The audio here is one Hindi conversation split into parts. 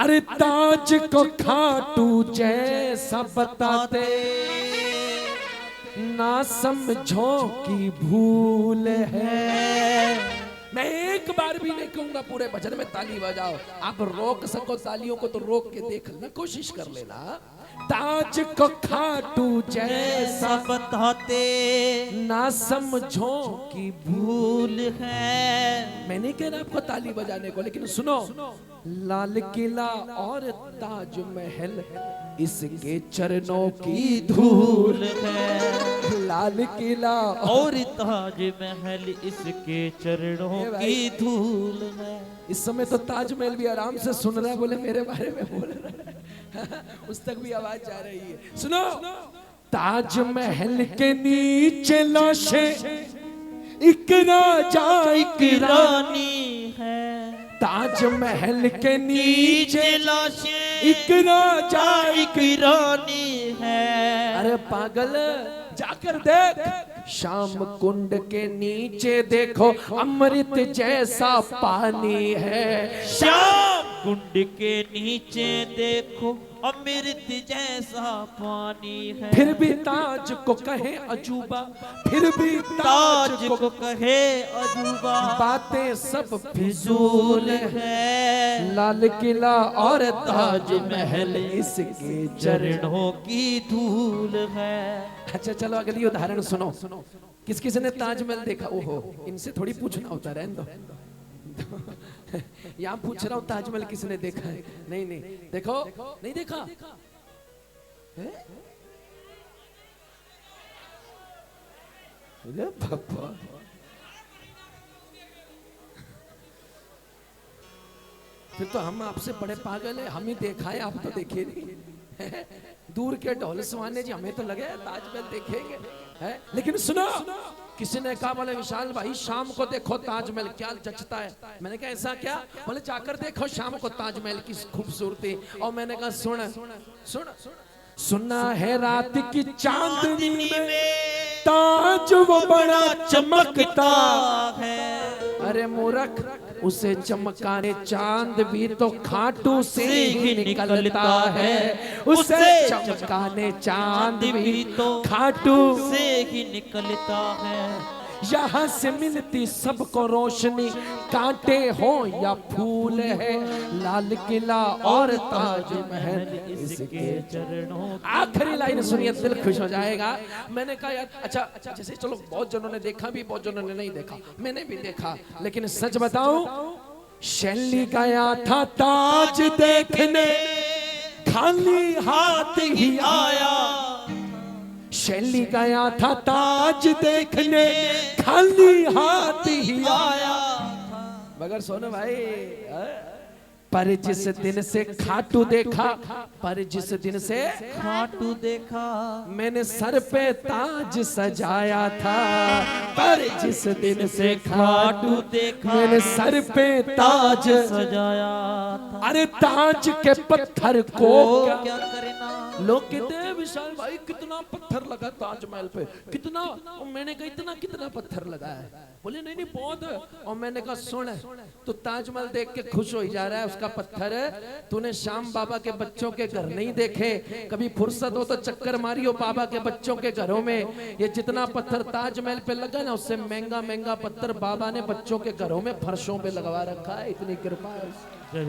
अरे ताज को खाटू जैसा बताते ना समझो कि भूल है। मैं एक बार भी नहीं कहूंगा पूरे भजन में ताली बजाओ। आप रोक सको तालियों को तो रोक के देख लेना, कोशिश कर लेना। ताज को खाटू जैसा बताते ना समझो कि भूल है। मैं नहीं कह रहा आपको ताली बजाने को, लेकिन सुनो, लाल किला और ताजमहल इसके चरणों की धूल है। लाल किला और ताजमहल इसके चरणों की धूल है। इस समय तो ताजमहल भी आराम से सुन रहा है, बोले मेरे बारे में बोल रहा है। उस तक भी आवाज जा रही है। सुनो, ताजमहल के नीचे लाशें एक राजा एक रानी है। ताजमहल के नीचे लाशें एक राजा एक रानी है। अरे पागल, जाकर देख, शाम कुंड के नीचे देखो अमृत जैसा पानी है। श्याम कुंड के नीचे देखो अमृत जैसा पानी है। फिर भी ताज को कहे अजूबा, फिर भी ताज को कहे अजूबा, बातें सब फिजूल है। लाल किला और ताजमहल इसके चरणों की धूल है। अच्छा चलो अगली उदाहरण सुनो। किस किस ने ताजमहल देखा? ओहो, इनसे थोड़ी पूछना होता, रहने दो। यहाँ पूछ रहा हूँ ताजमहल किसने देखा है? नहीं नहीं, देखो, नहीं देखा है? अरे बाबा, फिर तो हम आपसे बड़े पागल है। हम ही देखा है, आप तो देखे नहीं। दूर के ढोल सुहाने जी, हमें तो लगे ताजमहल देखेंगे है। लेकिन सुनो, किसी ने कहा, बोले विशाल भाई शाम को देखो ताजमहल क्या जचता है। मैंने कहा ऐसा क्या? बोले जाकर देखो शाम को ताजमहल की खूबसूरती। और मैंने कहा सुन सुन, सुना है रात की चांदनी में ताज वो बड़ा चमकता है। अरे मूर्ख, उसे चमकाने चांद भी तो खाटू से ही निकलता है। उसे चमकाने चांद भी तो खाटू से ही निकलता है। यहाँ से मिलती सबको रोशनी, कांटे हो या फूल है। लाल किला और ताजमहल इसके चरणों। आखिरी लाइन सुनिए, दिल खुश हो जाएगा। मैंने कहा यार अच्छा, जैसे चलो बहुत जनों ने देखा भी, बहुत जनों ने नहीं देखा, मैंने भी देखा। लेकिन सच बताऊं, शैली गया था ताज देखने, खाली हाथ ही आया। शैली गया था ताज देखने, खाली हाथ ही आया। मगर सोनो भाई, पर जिस दिन से खाटू देखा, पर जिस दिन से खाटू देखा, मैंने सर पे ताज सजाया था। पर जिस दिन से खाटू देखा, मैंने सर पे ताज सजाया था। अरे ताज के पत्थर को क्या करना? लोग कहते हैं विशाल भाई कितना पत्थर लगा ताजमहल पे, कितना? और मैंने कहा इतना कितना पत्थर लगा है? बोले नहीं नहीं बहुत है। और मैंने कहा सुन, तो ताजमहल देख के खुश हो जा रहा है, उसका पत्थर है। तूने श्याम बाबा के बच्चों के घर नहीं देखे? कभी फुर्सत हो तो चक्कर मारियो बाबा के बच्चों के घरों में। ये जितना पत्थर ताजमहल पे लगा ना, उससे महंगा महंगा पत्थर बाबा ने बच्चों के घरों में फर्शों पे लगवा रखा है। इतनी कृपा है।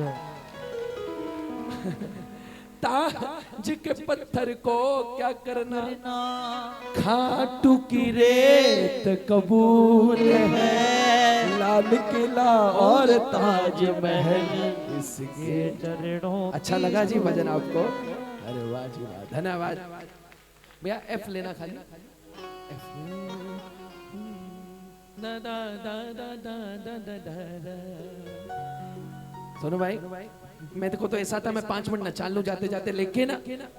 ताज के पत्थर को क्या करना? खाटू की रेत कबूल है। लाल किला और ताजमहल इसके चरणों। अच्छा लगा जी भजन आपको? अरे वाह जी वाह, धन्यवाद भैया। एफ लेना खाली, एफ। दा दा दा दा दा दा दा। सुनो भाई, मैं देखो तो ऐसा था मैं 5 मिनट नचा लूं जाते जाते, लेकिन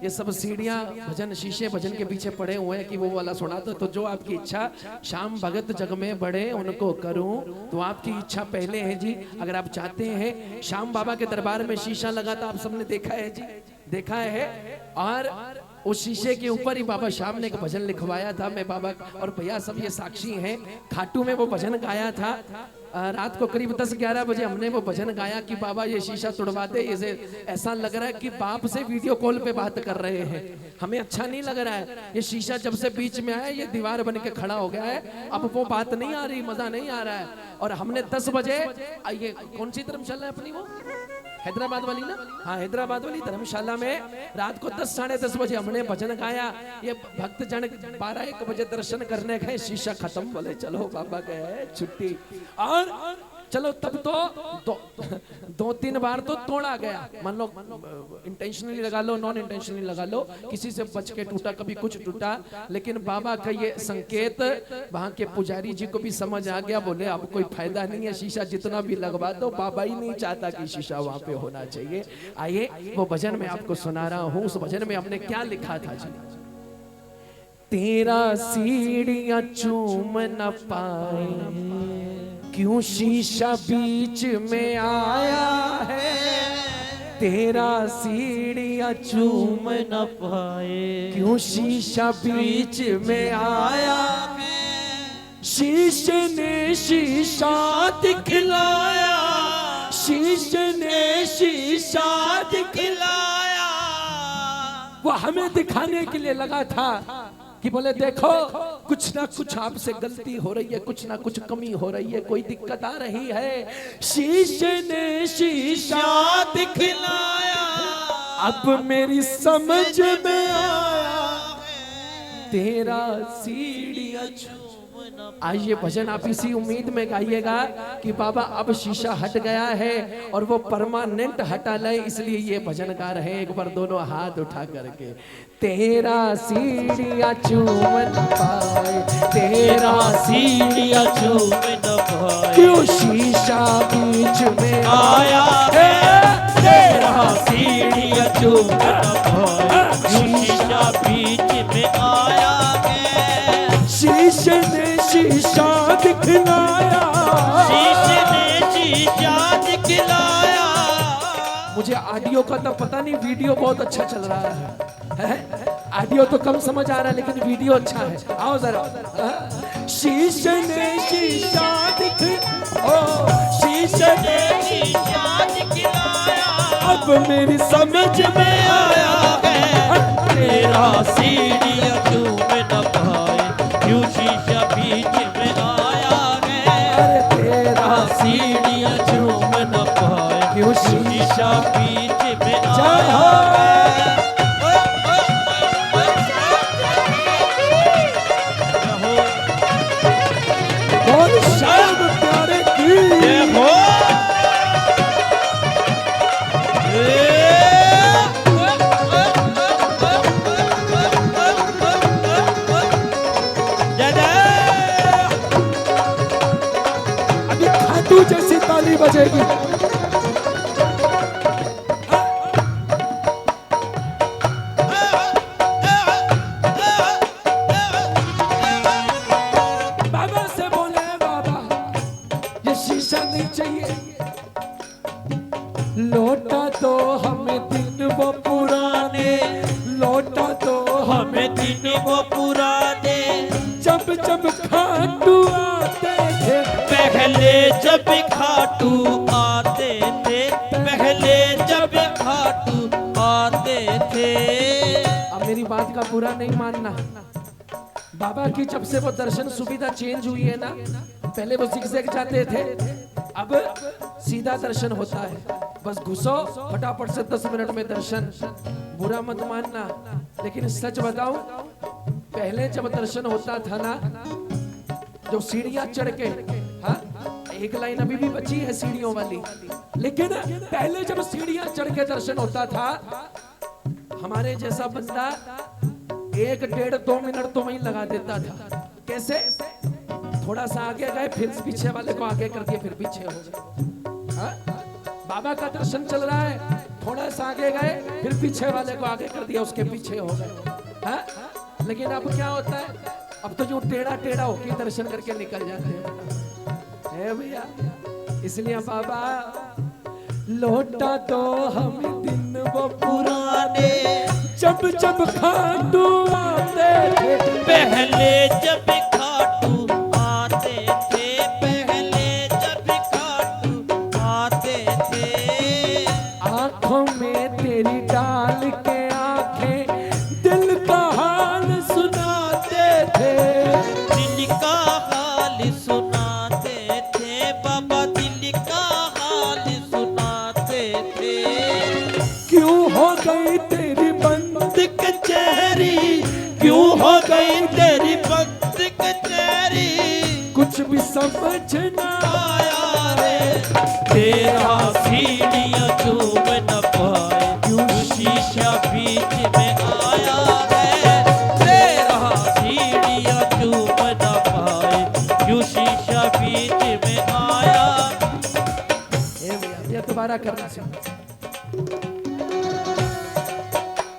ये सब सीढ़ियां भजन शीशे भजन के पीछे पड़े हुए हैं कि वो वाला सुना दो। तो जो आपकी इच्छा, श्याम भगत जग में बड़े उनको करूं, तो आपकी इच्छा पहले है जी। अगर आप चाहते हैं, श्याम बाबा के दरबार में शीशा लगा था, आप सबने देखा है जी, देखा है। और उस शीशे के ऊपर ही बाबा श्याम ने एक भजन लिखवाया था। मैं बाबा और भैया सब ये साक्षी हैं, खाटू में वो भजन गाया था। रात को करीब 10-11 बजे हमने वो भजन गाया कि बाबा ये शीशा तोड़वा दे, इसे ऐसा लग रहा है कि बाप से वीडियो कॉल पे बात कर रहे हैं, हमें अच्छा नहीं लग रहा है। ये शीशा जब से बीच में आया ये दीवार बन के खड़ा हो गया है, अब वो बात नहीं आ रही, मजा नहीं आ रहा है। और हमने 10 बजे ये कौन सी धर्मशाला है अपनी, वो हैदराबाद वाली ना, हाँ हैदराबाद वाली धर्मशाला में रात को 10-10:30 बजे हमने भजन गाया। ये भक्त जन 12-1 बजे दर्शन करने गए, शीशा खत्म, बोले चलो बाबा गए छुट्टी। और चलो तब तो 2-3 बार तो तोड़ा गया, मान लो इंटेंशनली लगा लो, नॉन इंटेंशनली लगा लो, किसी से बच के टूटा, कभी कुछ टूटा, लेकिन बाबा का ये संकेत वहां के पुजारी जी को भी समझ आ गया, बोले अब कोई फायदा नहीं है, शीशा जितना भी लगवा दो, बाबा ही नहीं चाहता कि शीशा वहां पे होना चाहिए। आइए वो भजन में आपको सुना रहा हूं, उस भजन में हमने क्या लिखा था जी। तेरा सीढ़ियां चूम न पाए क्यों शीशा बीच में आया है, तेरा सीढ़ियां चूम न पाए क्यों शीशा बीच में आया है। शीशे ने शीशा दिखलाया, शीशे ने शीशा दिखलाया, वो हमें दिखाने के लिए लगा था कि बोले देखो कुछ ना कुछ आपसे गलती हो रही है, कुछ ना कुछ कमी हो रही है, कोई दिक्कत आ रही है। शीशे ने शीशा दिखलाया, अब मेरी समझ में आया, तेरा सीढ़ियां चूम। आइए भजन आप इसी उम्मीद में गाइएगा कि बाबा अब शीशा हट गया है और वो परमानेंट हटा ले, इसलिए ये भजन गा रहे हैं। एक बार दोनों हाथ उठा करके, तेरा सीढ़ियां चूम न पाए, तेरा सीढ़ियां चूम न पाए क्यों शीशा बीच में आया है, तेरा सीढ़ियां चूम न पाए शीशा बीच में आया है। शीशे ने शीशा दिखलाया, शीशे ने शीशा दिखलाया। मुझे ऑडियो का तो पता नहीं, वीडियो बहुत अच्छा चल रहा है? ऑडियो तो कम समझ आ रहा है लेकिन वीडियो अच्छा है। आओ जरा। शीशे ने शीशा शीशे ने शीशा दिखलाया, अब मेरी समझ में आया है, तेरा सीढ़ियां चूम न पाए क्यों शीशा बीच में आया है, तेरा सीढ़ियां चूम न पाए क्यों शीशा बीच में आया है। शायद प्यारे की अभी खाटू जैसी ताली बजेगी। बाबा से बोले बाबा ये शीशा नहीं चाहिए, लौटा दो हमें दिन वो पुराने, लौटा दो हमें दिन वो पुराने, जब जब खाटू आते थे, पहले जब खाटू आते थे, पहले जब खाटू आते थे। अब मेरी बात का बुरा नहीं मानना, बाबा की जब से वो दर्शन सुविधा चेंज हुई है ना, पहले वो जिगजैग जाते थे, अब सीधा दर्शन होता है, बस घुसो फटाफट से 10 मिनट में दर्शन। बुरा मत मानना, लेकिन सच बताऊं, पहले जब दर्शन होता था ना, जो सीढ़ियां चढ़ के, हाँ एक लाइन अभी भी बची है सीढ़ियों वाली, लेकिन पहले जब सीढ़ियां चढ़ के दर्शन होता था, हमारे जैसा बंदा 1-1.5-2 मिनट तो वहीं लगा देता था। कैसे? थोड़ा सा आगे गए फिर पीछे वाले को आगे कर दिए, फिर पीछे हो गए। हाँ? बाबा का दर्शन चल रहा है, थोड़ा सा आगे गए फिर पीछे वाले को आगे कर दिया, उसके पीछे हो गए। हाँ? लेकिन अब क्या होता है, अब तो जो टेढ़ा टेढ़ा होके दर्शन करके निकल जाते हैं भैया। इसलिए बाबा लौटा दो हम दिन वो पुराने, जब जब खाटू आते थे, पहले जब खाटू आते थे, पहले जब तेरी डाल के आंखें दिल का हाल सुनाते थे। दिल का हाल सुनाते थे बाबा, दिल का हाल सुनाते थे। क्यों हो गई तेरी बंद कचहरी, क्यों हो गई तेरी बंद कचहरी, कुछ भी समझ ना आया रे। तेरा सीढ़ियाँ चूम न पाए, क्यों शीशा बीच में आया है। तेरा सीढ़ियाँ चूम न पाए, क्यों शीशा बीच में आया। ए भैया ये दोबारा करना चाहिए।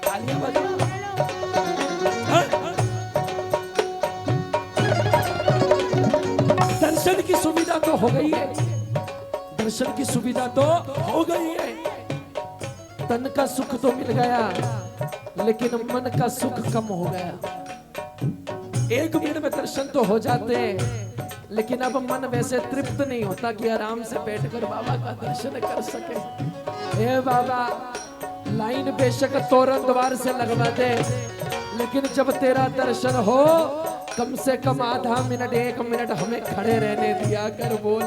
तालियां बजाओ। हाँ? दर्शन की सुविधा तो हो गई है, दर्शन की सुविधा तो हो गई है। तन का सुख तो मिल गया, लेकिन मन का सुख कम हो गया। एक मिनट में दर्शन तो हो जाते हैं, लेकिन अब मन वैसे तृप्त नहीं होता कि आराम से बैठकर बाबा का दर्शन कर सके। हे बाबा, लाइन बेशक तोरण द्वार से लगवा दे, लेकिन जब तेरा दर्शन हो कम से कम आधा मिनट 1 मिनट हमें खड़े रहने दिया कर। बोल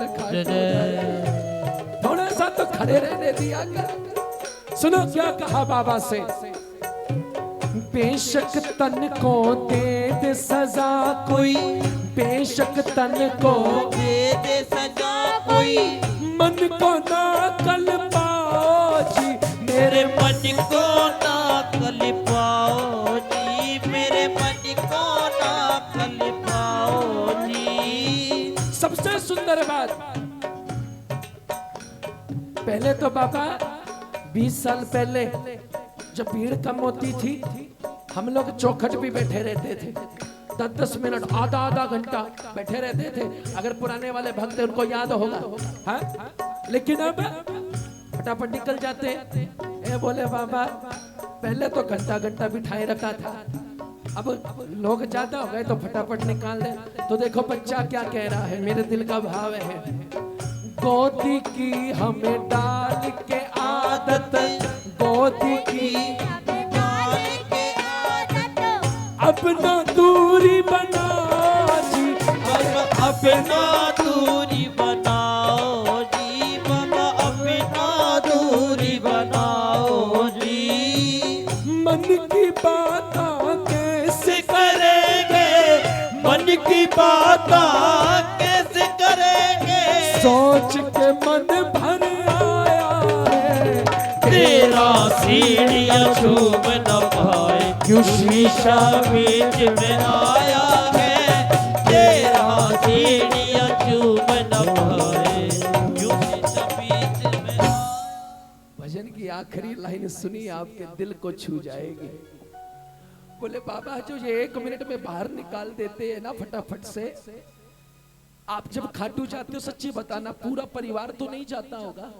थोड़ा सा तो खड़े रहने दिया कर। सुनो क्या कहा बाबा से, बेशक तन को दे दे सजा कोई, बेशक तन को दे दे सजा कोई, मन को ना कल पाओ जी, मेरे मन को ना कल पाओ जी, मेरे मन को ना कल पाओ जी। सबसे सुंदर बात, पहले तो बाबा 20 साल पहले जब भीड़ कम होती थी, हम लोग चौखट भी बैठे रहते थे, 10-10 मिनट आधा घंटा बैठे रहते थे। अगर पुराने वाले भक्त उनको याद होगा। हाँ? लेकिन अब फटाफट निकल जाते हैं। ए बोले बाबा, पहले तो घंटा बिठाए रखा था, अब लोग ज्यादा हो गए तो फटाफट निकाल दे। तो देखो बच्चा क्या कह रहा है, मेरे दिल का भाव है। गोदी की हमें डाल के आदत, गोदी की अपना दूरी बनाओ जी, अपना दूरी बनाओ जी बाबा, अपना दूरी बनाओ जी। मन की बात कैसे करेंगे, मन की बात कैसे करेंगे, सोच के मन भर आया है। तेरा सीढ़ियाँ चूम न पाए, क्यों शीशा बीच में आया है। तेरा सीढ़ियाँ चूम न पाए, क्यों शीशा बीच में आया। भजन की आखिरी लाइन सुनी, आपके दिल को छू जाएगी। बोले बाबा, जो ये 1 मिनट में बाहर निकाल देते हैं ना फटाफट से, आप जब खाटू जाते हो सच्ची बताना, पूरा परिवार तो नहीं जाता होगा,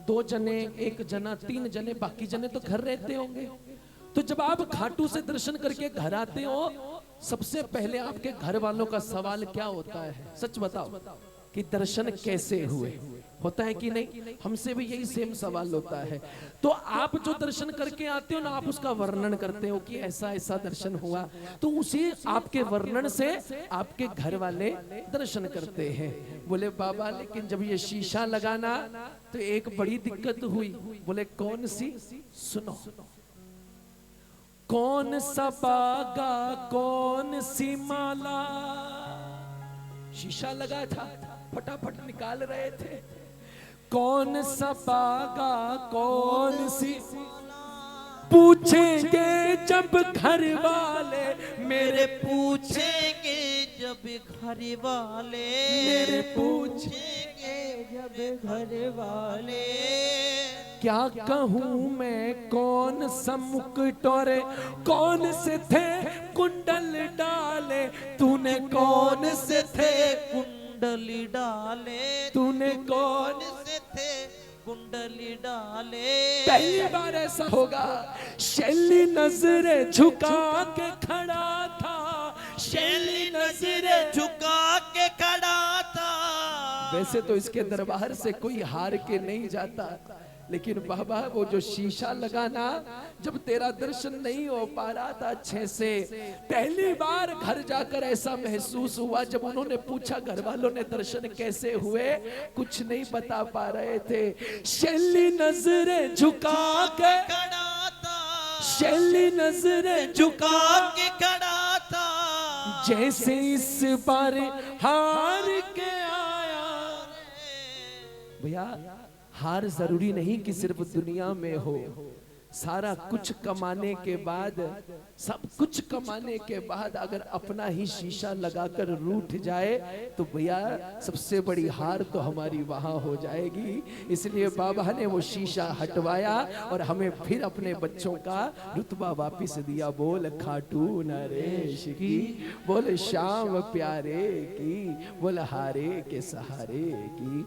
2 जने, 1 जना, 3 जने, बाकी जने तो घर रहते होंगे। तो जब आप खाटू से दर्शन करके घर आते हो, सबसे पहले आपके घर वालों का सवाल क्या होता है? सच बताओ कि दर्शन कैसे हुए, होता है कि नहीं? हमसे भी यही सेम सवाल होता है। तो आप जो दर्शन करके आते हो ना, आप उसका वर्णन करते हो कि ऐसा ऐसा दर्शन हुआ, तो उसी आपके वर्णन से आपके घर वाले दर्शन करते हैं। बोले बाबा, लेकिन जब ये शीशा लगाना तो एक बड़ी दिक्कत हुई। बोले कौन सी? सुनो। कौन सा बागा, कौन सी माला, शीशा लगा था, फटाफट निकाल रहे थे। कौन सा बागा, कौन सी, पूछेंगे जब घर वाले मेरे, पूछेंगे जब घर वाले, मेरे पूछेंगे जब घर वाले। क्या कहूँ मैं, कौन सा मुकुटोरे, कौन से थे कुंडल डाले, तूने कौन से थे कुंडली डाले, तूने कौन से थे कुंडली डाले। पहली बार ऐसा होगा, शैली नजरे झुका के खड़ा था, शैली नजरे झुका के खड़ा था। वैसे तो इसके दरबार से कोई हार के नहीं जाता, लेकिन बाबा वो जो शीशा लगाना, जब तेरा दर्शन नहीं हो पा रहा था अच्छे से, पहली बार घर जाकर ऐसा महसूस हुआ। जब उन्होंने पूछा घर वालों ने दर्शन कैसे हुए, कुछ नहीं बता पा रहे थे। शैली नजरें झुका के खड़ा था, शैली नजरें झुका के खड़ा था, जैसे इस बार हार के आया। भैया हार जरूरी नहीं कि सिर्फ दुनिया में हो। सारा कुछ कमाने के बाद, सब कुछ कमाने के बाद अगर अपना ही शीशा लगाकर रूठ जाए तो भैया सबसे बड़ी हार तो हमारी वहां हो जाएगी। इसलिए बाबा ने वो शीशा हटवाया और हमें फिर अपने बच्चों का रुतबा वापिस दिया। बोल खाटू नरेश की, बोल श्याम प्यारे की, बोल हारे के सहारे की।